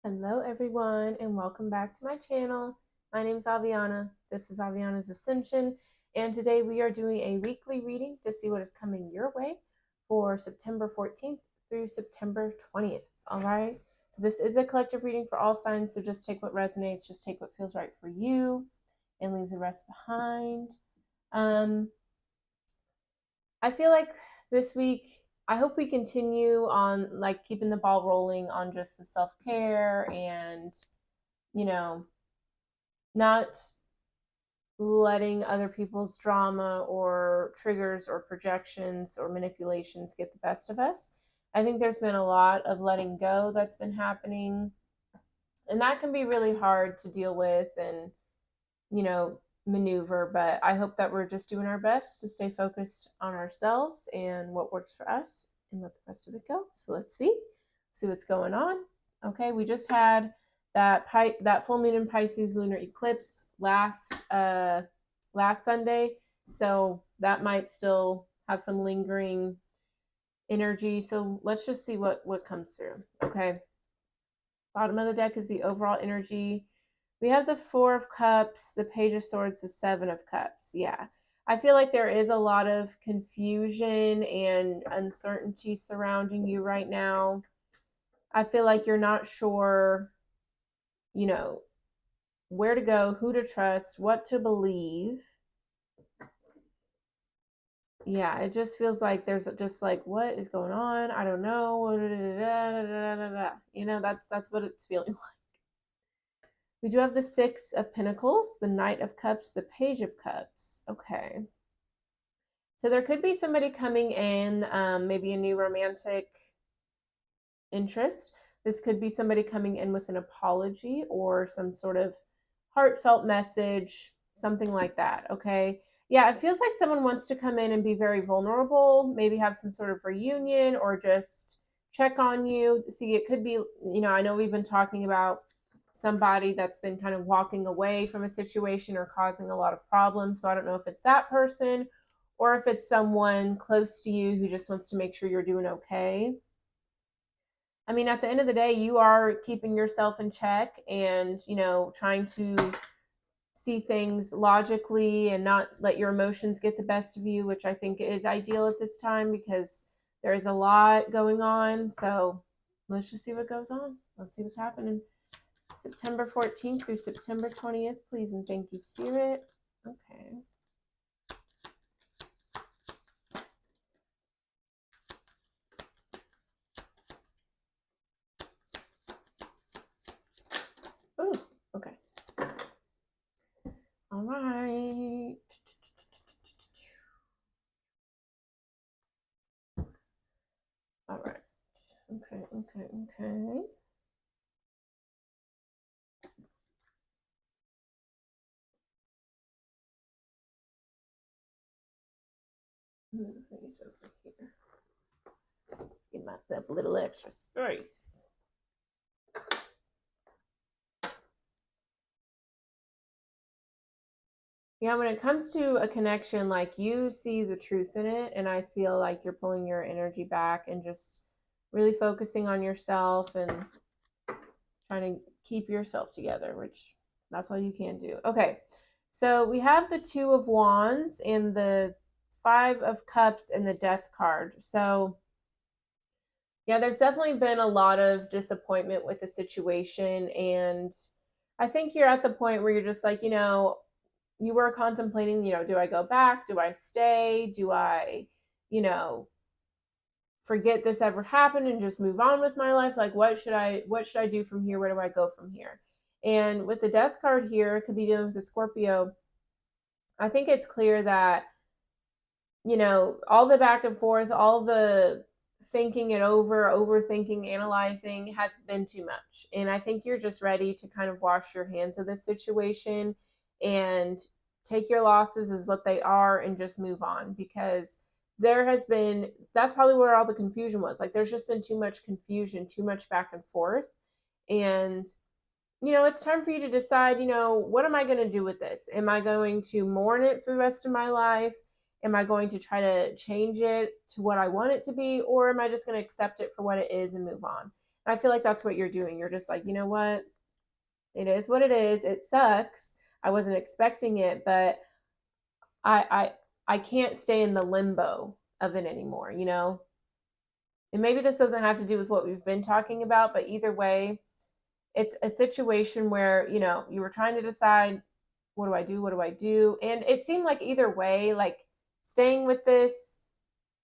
Hello everyone and welcome back to my channel. My name is Aviana. This is Aviana's Ascension, and today we are doing a weekly reading to see what is coming your way for September 14th through September 20th. All right. So this is a collective reading for all signs, so just take what resonates, just take what feels right for you and leave the rest behind. I feel like this week, I hope we continue on like keeping the ball rolling on just the self-care and, you know, not letting other people's drama or triggers or projections or manipulations get the best of us. I think there's been a lot of letting go that's been happening, and that can be really hard to deal with and, you know, maneuver. But I hope that we're just doing our best to stay focused on ourselves and what works for us and let the rest of it go. So let's see what's going on. Okay, we just had that full moon in Pisces lunar eclipse last Sunday, so that might still have some lingering energy. So let's just see what comes through. Okay, bottom of the deck is the overall energy. We have the Four of Cups, the Page of Swords, the Seven of Cups. Yeah. I feel like there is a lot of confusion and uncertainty surrounding you right now. I feel like you're not sure, you know, where to go, who to trust, what to believe. Yeah, it just feels like there's just like, what is going on? I don't know. You know, that's what it's feeling like. We do have the Six of Pentacles, the Knight of Cups, the Page of Cups. Okay. So there could be somebody coming in, maybe a new romantic interest. This could be somebody coming in with an apology or some sort of heartfelt message, something like that. Okay. Yeah, it feels like someone wants to come in and be very vulnerable, maybe have some sort of reunion or just check on you. See, it could be, I know we've been talking about somebody that's been kind of walking away from a situation or causing a lot of problems. So I don't know if it's that person or if it's someone close to you who just wants to make sure you're doing okay. I mean, at the end of the day, you are keeping yourself in check and, trying to see things logically and not let your emotions get the best of you, which I think is ideal at this time because there is a lot going on. So let's just see what goes on. Let's see what's happening. September 14th through September 20th, please and thank you, Spirit. Okay. Oh, okay. All right. All right. Okay. Move these over here. Give myself a little extra space. Yeah, when it comes to a connection, like you see the truth in it, and I feel like you're pulling your energy back and just really focusing on yourself and trying to keep yourself together, which that's all you can do. Okay, so we have the Two of Wands and the Five of Cups and the Death card. So, yeah, there's definitely been a lot of disappointment with the situation. And I think you're at the point where you're just like, you were contemplating, do I go back? Do I stay? Do I, you know, forget this ever happened and just move on with my life? Like what should I do from here? Where do I go from here? And with the death card here, it could be dealing with the Scorpio. I think it's clear that, all the back and forth, all the thinking it over, overthinking, analyzing has been too much. And I think you're just ready to kind of wash your hands of this situation and take your losses as what they are and just move on, because that's probably where all the confusion was. Like there's just been too much confusion, too much back and forth. And it's time for you to decide, what am I going to do with this? Am I going to mourn it for the rest of my life? Am I going to try to change it to what I want it to be? Or am I just going to accept it for what it is and move on? I feel like that's what you're doing. You're just like, you know what? It is what it is. It sucks. I wasn't expecting it, but I I can't stay in the limbo of it anymore, you know? And maybe this doesn't have to do with what we've been talking about, but either way, it's a situation where, you know, you were trying to decide, what do I do? What do I do? And it seemed like either way, like staying with this,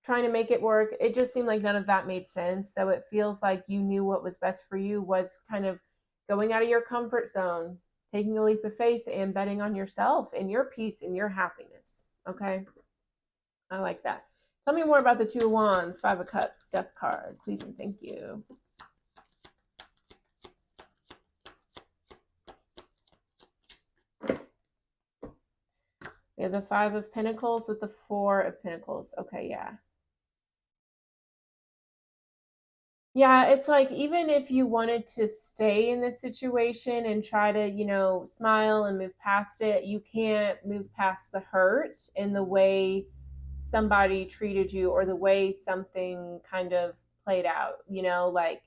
trying to make it work, it just seemed like none of that made sense. So it feels like you knew what was best for you was kind of going out of your comfort zone, taking a leap of faith and betting on yourself and your peace and your happiness. Okay. I like that. Tell me more about the Two of Wands, Five of Cups, Death card, please and thank you. We have the Five of Pentacles with the Four of Pentacles. Okay, yeah. Yeah, it's like even if you wanted to stay in this situation and try to, you know, smile and move past it, you can't move past the hurt and the way somebody treated you or the way something kind of played out, you know, like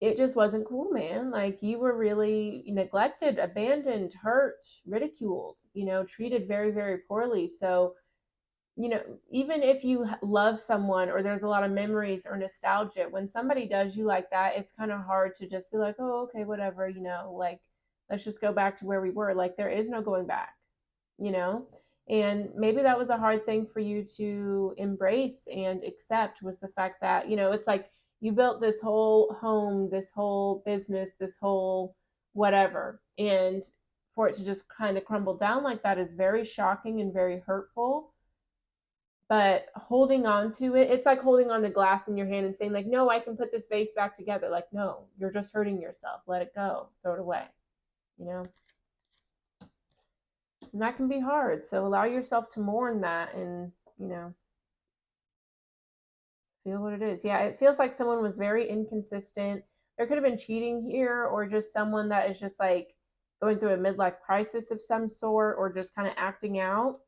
it just wasn't cool, man. Like you were really neglected, abandoned, hurt, ridiculed, you know, treated very, very poorly. So, you know, even if you love someone or there's a lot of memories or nostalgia, when somebody does you like that, it's kind of hard to just be like, oh, okay, whatever, you know, like let's just go back to where we were. Like there is no going back, you know? And maybe that was a hard thing for you to embrace and accept was the fact that, you know, it's like you built this whole home, this whole business, this whole whatever. And for it to just kind of crumble down like that is very shocking and very hurtful, but holding on to it, it's like holding on to glass in your hand and saying like, no, I can put this vase back together. Like, no, you're just hurting yourself. Let it go, throw it away, you know? And that can be hard. So allow yourself to mourn that and, you know, feel what it is. Yeah, it feels like someone was very inconsistent. There could have been cheating here or just someone that is just like going through a midlife crisis of some sort or just kind of acting out.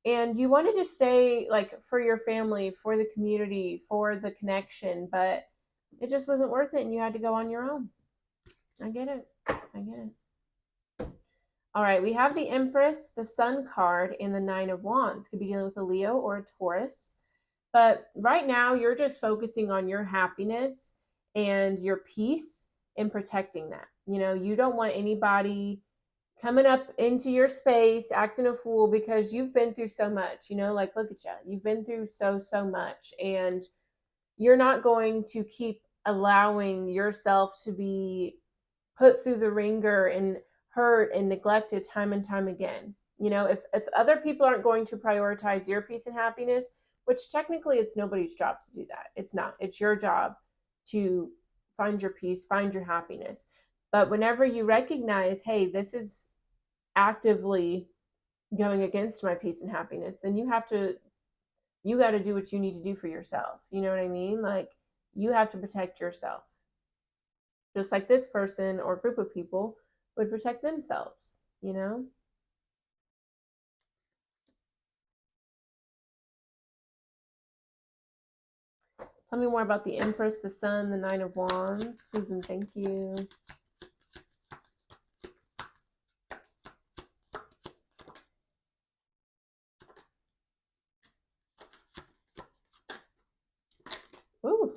And you wanted to stay like for your family, for the community, for the connection, but it just wasn't worth it and you had to go on your own. I get it. I get it. All right, we have the Empress, the Sun card, and the Nine of Wands. Could be dealing with a Leo or a Taurus. But right now, you're just focusing on your happiness and your peace and protecting that. You know, you don't want anybody coming up into your space acting a fool because you've been through so much. You know, like, look at you. You've been through so much. And you're not going to keep allowing yourself to be put through the ringer and hurt and neglected time and time again. You know, if other people aren't going to prioritize your peace and happiness, which technically it's nobody's job to do that. It's not. It's your job to find your peace, find your happiness. But whenever you recognize, hey, this is actively going against my peace and happiness, then you got to do what you need to do for yourself. You know what I mean? Like you have to protect yourself just like this person or group of people would protect themselves, you know? Tell me more about the Empress, the Sun, the Nine of Wands, please and thank you. Ooh.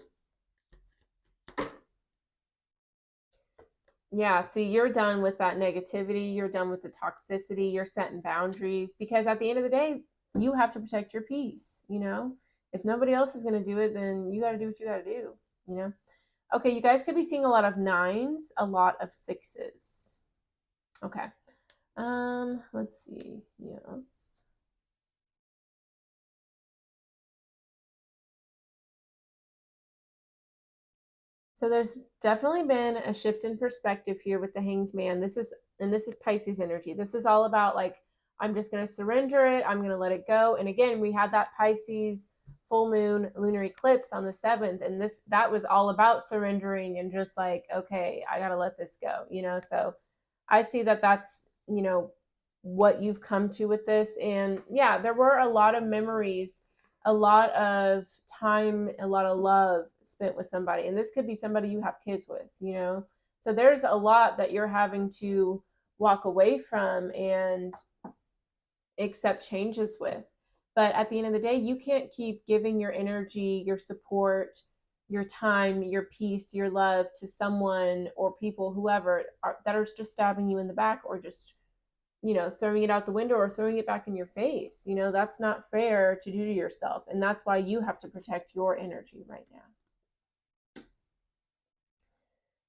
Yeah, see, you're done with that negativity. You're done with the toxicity. You're setting boundaries because at the end of the day, you have to protect your peace, you know? If nobody else is going to do it, then you got to do what you got to do, you know? Okay, you guys could be seeing a lot of nines, a lot of sixes. Okay. Let's see. Yes. So there's definitely been a shift in perspective here with the Hanged Man. This is Pisces energy. This is all about like I'm just going to surrender it. I'm going to let it go. And again, we had that Pisces full moon lunar eclipse on the 7th and that was all about surrendering and just like okay, I got to let this go, you know? So I see that that's, you know, what you've come to with this. And yeah, there were a lot of memories a lot of time, a lot of love spent with somebody. And this could be somebody you have kids with, you know? So there's a lot that you're having to walk away from and accept changes with. But at the end of the day, you can't keep giving your energy, your support, your time, your peace, your love to someone or people, whoever, that are just stabbing you in the back or just, throwing it out the window or throwing it back in your face. That's not fair to do to yourself. And that's why you have to protect your energy right now.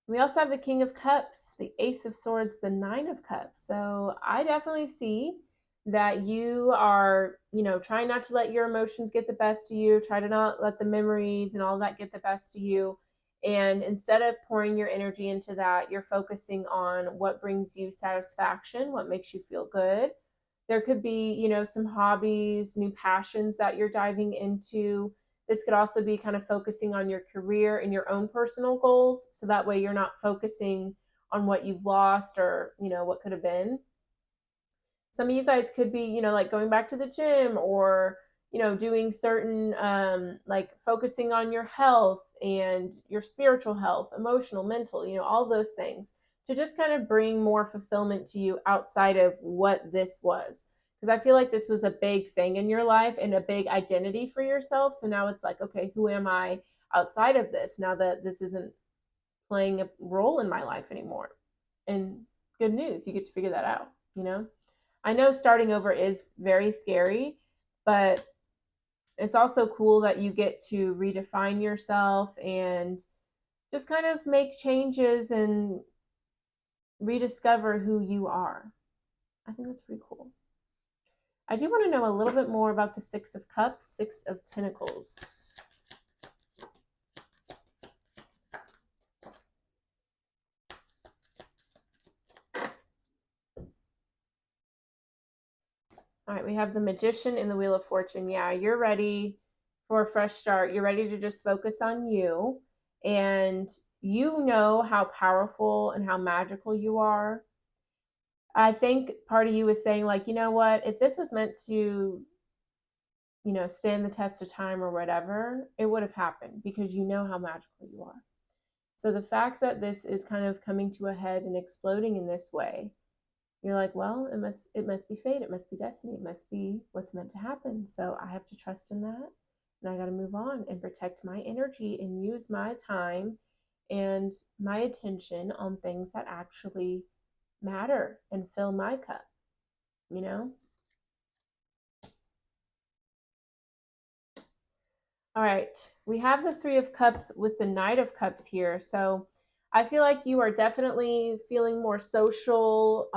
We also have the King of Cups, the Ace of Swords, the Nine of Cups. So I definitely see that you are, trying not to let your emotions get the best of you, try to not let the memories and all that get the best of you. And instead of pouring your energy into that, you're focusing on what brings you satisfaction, what makes you feel good. There could be, some hobbies, new passions that you're diving into. This could also be kind of focusing on your career and your own personal goals. So that way you're not focusing on what you've lost or, what could have been. Some of you guys could be, like going back to the gym or, doing certain, like focusing on your health and your spiritual health, emotional, mental, all those things to just kind of bring more fulfillment to you outside of what this was. Because I feel like this was a big thing in your life and a big identity for yourself. So now it's like, okay, who am I outside of this now that this isn't playing a role in my life anymore? And good news, you get to figure that out. I know starting over is very scary, but it's also cool that you get to redefine yourself and just kind of make changes and rediscover who you are. I think that's pretty cool. I do want to know a little bit more about the Six of Cups, Six of Pentacles. All right, we have the Magician and the Wheel of Fortune. Yeah, you're ready for a fresh start. You're ready to just focus on you. And you know how powerful and how magical you are. I think part of you is saying, like, you know what, if this was meant to, stand the test of time or whatever, it would have happened because you know how magical you are. So the fact that this is kind of coming to a head and exploding in this way, you're like, well, it must be fate, it must be destiny, it must be what's meant to happen. So I have to trust in that, and I got to move on and protect my energy and use my time and my attention on things that actually matter and fill my cup, you know? All right, we have the Three of Cups with the Knight of Cups here. So I feel like you are definitely feeling more social,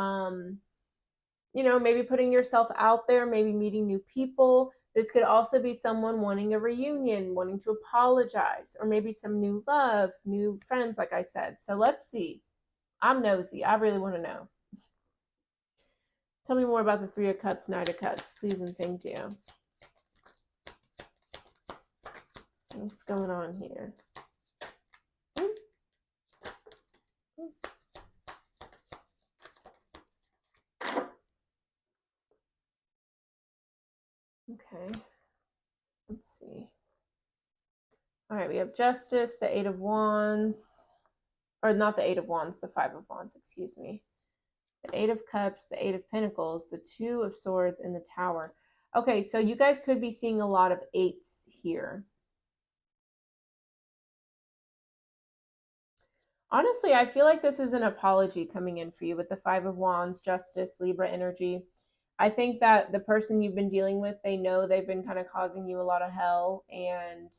maybe putting yourself out there, maybe meeting new people. This could also be someone wanting a reunion, wanting to apologize, or maybe some new love, new friends, like I said. So let's see. I'm nosy. I really want to know. Tell me more about the Three of Cups, Knight of Cups, please and thank you. What's going on here? Okay. Let's see. All right, we have Justice, the Eight of Wands, or not the Eight of Wands, the Five of Wands, excuse me. The Eight of Cups, the Eight of Pentacles, the Two of Swords, and the Tower. Okay, so you guys could be seeing a lot of eights here. Honestly, I feel like this is an apology coming in for you with the Five of Wands, Justice, Libra energy. I think that the person you've been dealing with, they know they've been kind of causing you a lot of hell, and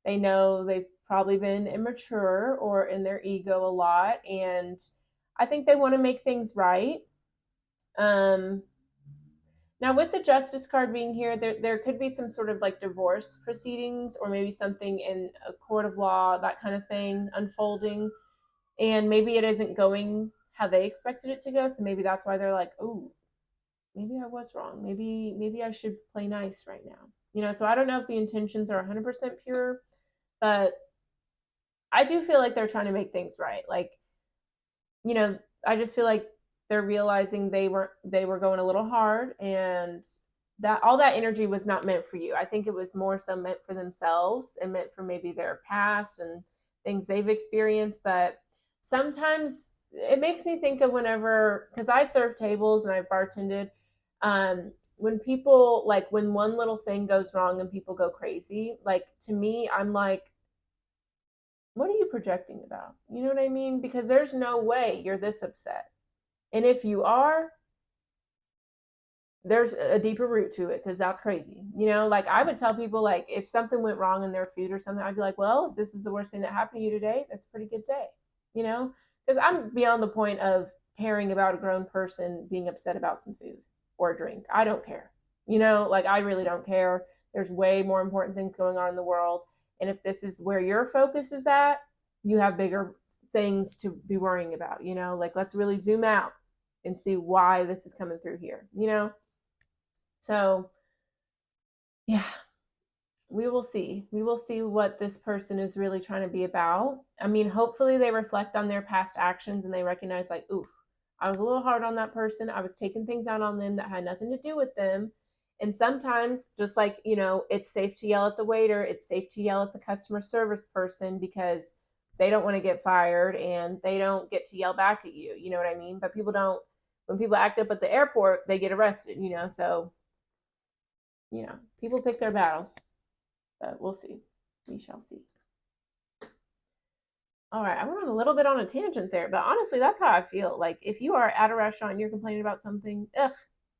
they know they've probably been immature or in their ego a lot, and I think they want to make things right. Now, with the Justice card being here, there could be some sort of like divorce proceedings or maybe something in a court of law, that kind of thing unfolding. And maybe it isn't going how they expected it to go. So maybe that's why they're like, oh, maybe I was wrong. Maybe I should play nice right now. So I don't know if the intentions are 100% pure, but I do feel like they're trying to make things right. Like, I just feel like they're realizing they were going a little hard, and that all that energy was not meant for you. I think it was more so meant for themselves and meant for maybe their past and things they've experienced. But sometimes it makes me think of whenever, because I serve tables and I bartended, when people, like, when one little thing goes wrong and people go crazy, like, to me, I'm like, what are you projecting about? You know what I mean? Because there's no way you're this upset. And if you are, there's a deeper root to it, because that's crazy. You know, like, I would tell people, like, if something went wrong in their food or something, I'd be like, well, if this is the worst thing that happened to you today, that's a pretty good day. You know, because I'm beyond the point of caring about a grown person being upset about some food or a drink. I don't care. You know, like, I really don't care. There's way more important things going on in the world. And if this is where your focus is at, you have bigger things to be worrying about. You know, like, let's really zoom out and see why this is coming through here, you know? So, yeah, we will see. We will see what this person is really trying to be about. I mean, hopefully they reflect on their past actions and they recognize, like, oof, I was a little hard on that person. I was taking things out on them that had nothing to do with them. And sometimes, just like, you know, it's safe to yell at the waiter, it's safe to yell at the customer service person because they don't want to get fired and they don't get to yell back at you. You know what I mean? But people don't, when people act up at the airport, they get arrested, you know? So, you know, people pick their battles, but we'll see. We shall see. All right, I went on a little bit on a tangent there, but honestly, that's how I feel. Like, if you are at a restaurant and you're complaining about something, ugh,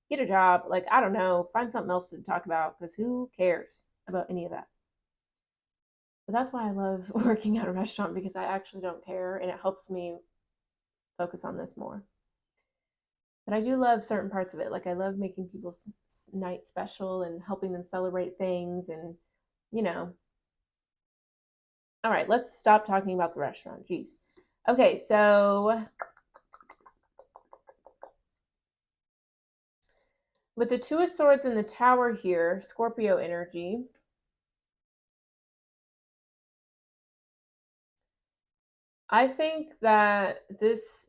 get a job. Like, I don't know, find something else to talk about, because who cares about any of that? But that's why I love working at a restaurant, because I actually don't care and it helps me focus on this more. But I do love certain parts of it. Like, I love making people's night special and helping them celebrate things, and, you know. All right, let's stop talking about the restaurant. Jeez. Okay, so with the Two of Swords in the Tower here, Scorpio energy, I think that this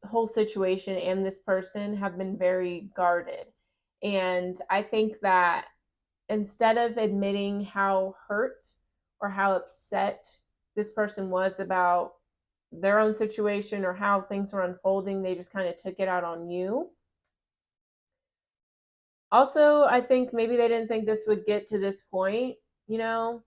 whole situation and this person have been very guarded. And I think that instead of admitting how hurt or how upset this person was about their own situation or how things were unfolding, they just kind of took it out on you. Also, I think maybe they didn't think this would get to this point, you know.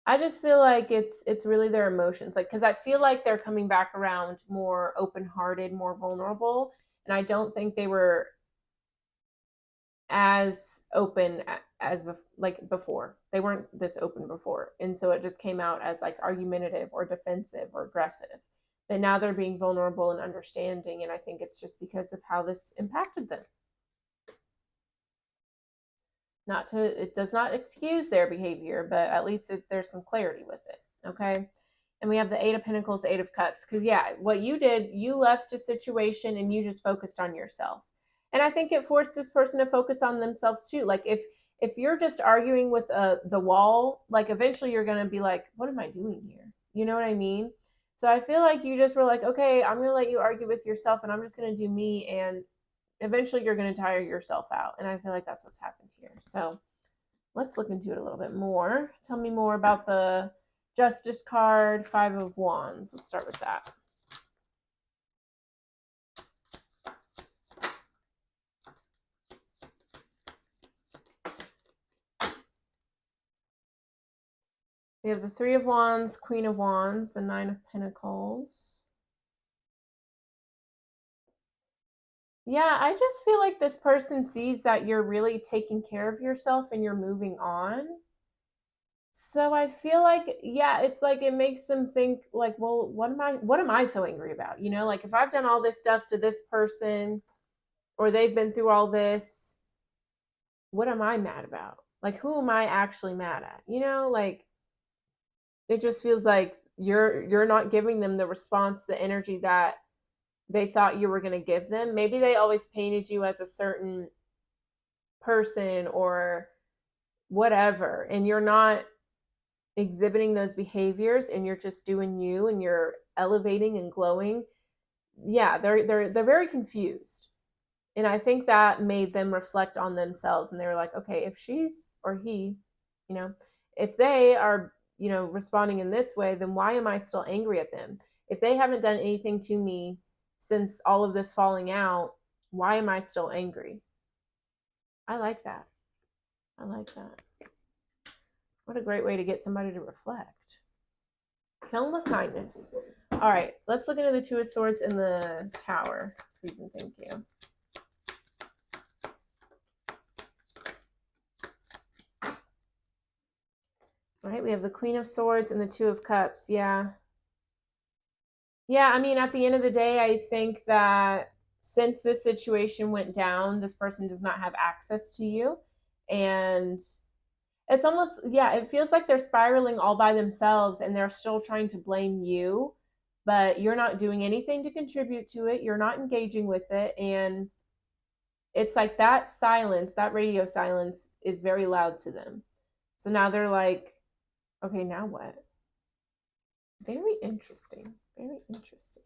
I just feel like it's really their emotions. Like, cuz I feel like they're coming back around more open-hearted, more vulnerable, and I don't think they were as open as like before. They weren't this open before. And so it just came out as like argumentative or defensive or aggressive. But now they're being vulnerable and understanding, and I think it's just because of how this impacted them. Not to, it does not excuse their behavior, but at least there's some clarity with it. Okay. And we have the Eight of Pentacles, the Eight of Cups. Because, yeah, what you did, you left a situation and you just focused on yourself. And I think it forced this person to focus on themselves too. Like, if you're just arguing with the wall, like, eventually you're going to be like, what am I doing here? You know what I mean? So I feel like you just were like, okay, I'm going to let you argue with yourself and I'm just going to do me. And eventually you're going to tire yourself out. And I feel like that's what's happened here. So let's look into it a little bit more. Tell me more about the Justice card, Five of Wands. Let's start with that. We have the Three of Wands, Queen of Wands, the Nine of Pentacles. Yeah, I just feel like this person sees that you're really taking care of yourself and you're moving on. So I feel like, yeah, it's like it makes them think like, well, what am I so angry about? You know, like, if I've done all this stuff to this person or they've been through all this, what am I mad about? Like, who am I actually mad at? You know, like, it just feels like you're not giving them the response, the energy that they thought you were going to give them. Maybe they always painted you as a certain person or whatever, and you're not exhibiting those behaviors and you're just doing you and you're elevating and glowing. Yeah, they're very confused. And I think that made them reflect on themselves. And they were like, okay, if she's or he, you know, if they are, responding in this way, then why am I still angry at them? If they haven't done anything to me since all of this falling out, why am I still angry? I like that. I like that. What a great way to get somebody to reflect. Kill them with kindness. All right, let's look into the Two of Swords in the Tower. Please and thank you. All right, we have the Queen of Swords and the Two of Cups. Yeah. Yeah, I mean, at the end of the day, I think that since this situation went down, this person does not have access to you. And it's almost, yeah, it feels like they're spiraling all by themselves and they're still trying to blame you, but you're not doing anything to contribute to it. You're not engaging with it. And it's like that silence, that radio silence is very loud to them. So now they're like, okay, now what? Very interesting. Very interesting.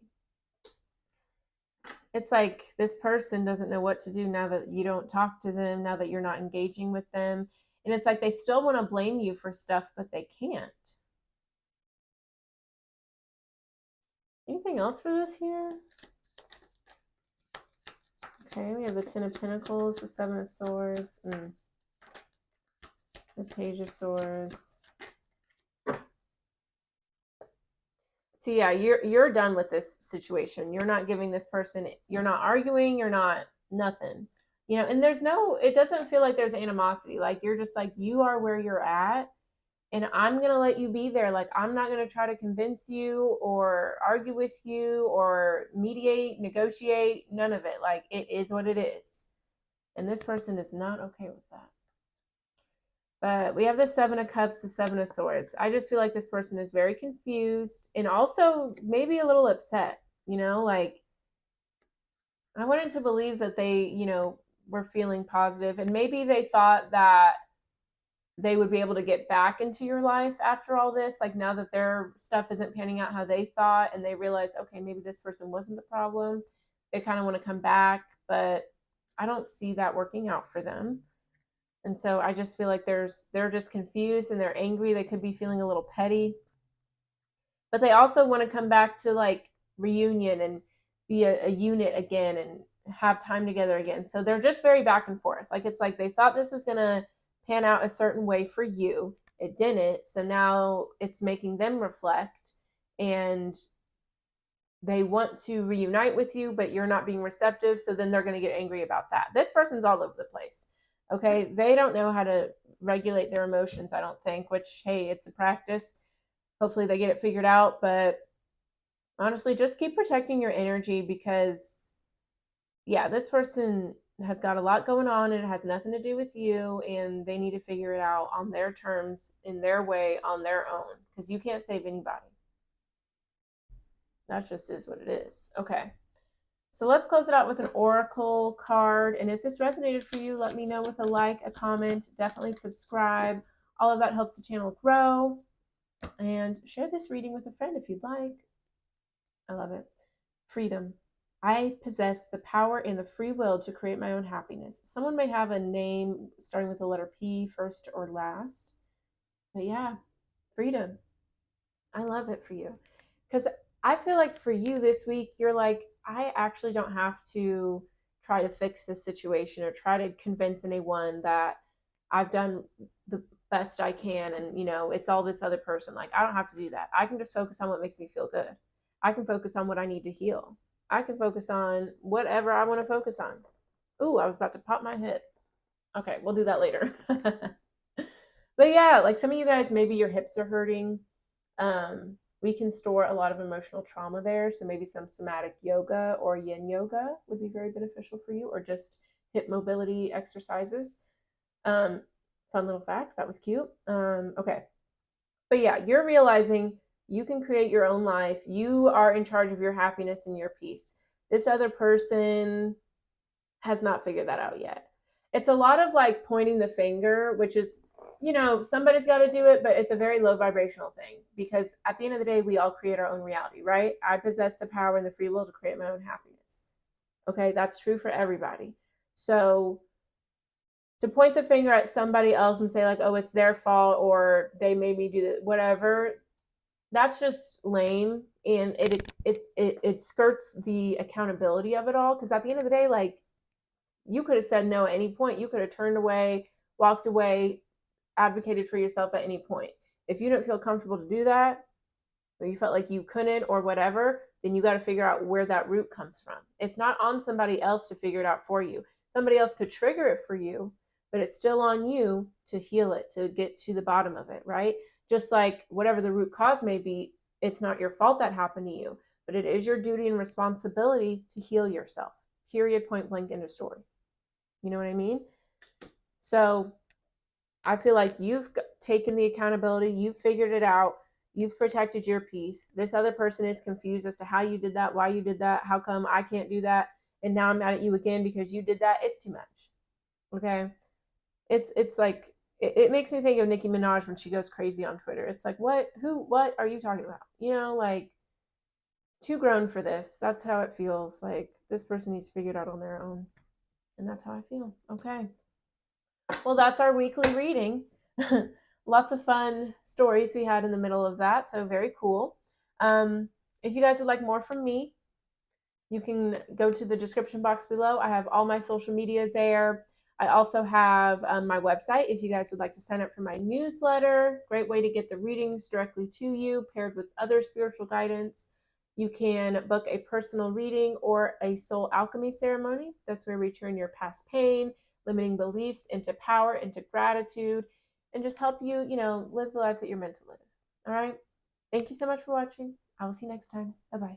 It's like this person doesn't know what to do now that you don't talk to them, now that you're not engaging with them. And it's like they still want to blame you for stuff, but they can't. Anything else for this here? Okay, we have the Ten of Pentacles, the Seven of Swords, the Page of Swords. So yeah, you're done with this situation. You're not giving this person, you're not arguing, you're not nothing. And it doesn't feel like there's animosity. Like you're just like, you are where you're at and I'm going to let you be there. Like I'm not going to try to convince you or argue with you or mediate, negotiate, none of it. Like it is what it is. And this person is not okay with that. But we have the Seven of Cups, the Seven of Swords. I just feel like this person is very confused and also maybe a little upset, like I wanted to believe that they, were feeling positive and maybe they thought that they would be able to get back into your life after all this. Like now that their stuff isn't panning out how they thought and they realize, okay, maybe this person wasn't the problem. They kind of want to come back, but I don't see that working out for them. And so I just feel like they're just confused and they're angry. They could be feeling a little petty, but they also want to come back to like reunion and be a unit again and have time together again. So they're just very back and forth. Like it's like they thought this was going to pan out a certain way for you. It didn't. So now it's making them reflect and they want to reunite with you, but you're not being receptive. So then they're going to get angry about that. This person's all over the place. Okay. They don't know how to regulate their emotions, I don't think, which, hey, it's a practice. Hopefully they get it figured out. But honestly, just keep protecting your energy because, yeah, this person has got a lot going on and it has nothing to do with you. And they need to figure it out on their terms, in their way, on their own, because you can't save anybody. That just is what it is. Okay. So let's close it out with an oracle card. And if this resonated for you, let me know with a like, a comment, definitely subscribe. All of that helps the channel grow. And share this reading with a friend if you'd like. I love it. Freedom. I possess the power and the free will to create my own happiness. Someone may have a name starting with the letter P, first or last. But yeah, freedom. I love it for you. Because I feel like for you this week, you're like, I actually don't have to try to fix this situation or try to convince anyone that I've done the best I can and, it's all this other person. Like, I don't have to do that. I can just focus on what makes me feel good. I can focus on what I need to heal. I can focus on whatever I want to focus on. Ooh, I was about to pop my hip. Okay, we'll do that later. But yeah, like some of you guys, maybe your hips are hurting. We can store a lot of emotional trauma there. So maybe some somatic yoga or yin yoga would be very beneficial for you, or just hip mobility exercises. Fun little fact. That was cute. Okay. But yeah, you're realizing you can create your own life. You are in charge of your happiness and your peace. This other person has not figured that out yet. It's a lot of like pointing the finger, which is, somebody's got to do it, but it's a very low vibrational thing because at the end of the day, we all create our own reality, right? I possess the power and the free will to create my own happiness. Okay, that's true for everybody. So to point the finger at somebody else and say like, oh, it's their fault or they made me do that, whatever, that's just lame, and it skirts the accountability of it all, because at the end of the day, like, you could have said no at any point. You could have turned away, walked away, advocated for yourself at any point. If you didn't feel comfortable to do that, or you felt like you couldn't or whatever, then you got to figure out where that root comes from. It's not on somebody else to figure it out for you. Somebody else could trigger it for you, but it's still on you to heal it, to get to the bottom of it, right? Just like whatever the root cause may be, it's not your fault that happened to you, but it is your duty and responsibility to heal yourself. Period, point blank, end of story. You know what I mean? So I feel like you've taken the accountability, you've figured it out, you've protected your peace. This other person is confused as to how you did that, why you did that, how come I can't do that, and now I'm mad at you again because you did that. It's too much. Okay? It's like it makes me think of Nicki Minaj when she goes crazy on Twitter. It's like, what are you talking about? Like, too grown for this. That's how it feels. Like, this person needs to figure it out on their own. And that's how I feel. Okay. Well, that's our weekly reading. Lots of fun stories we had in the middle of that, so very cool. If you guys would like more from me, you can go to the description box below. I have all my social media there. I also have my website if you guys would like to sign up for my newsletter. Great way to get the readings directly to you, paired with other spiritual guidance. You can book a personal reading or a soul alchemy ceremony. That's where we turn your past pain, limiting beliefs into power, into gratitude, and just help you, live the life that you're meant to live. All right. Thank you so much for watching. I will see you next time. Bye bye.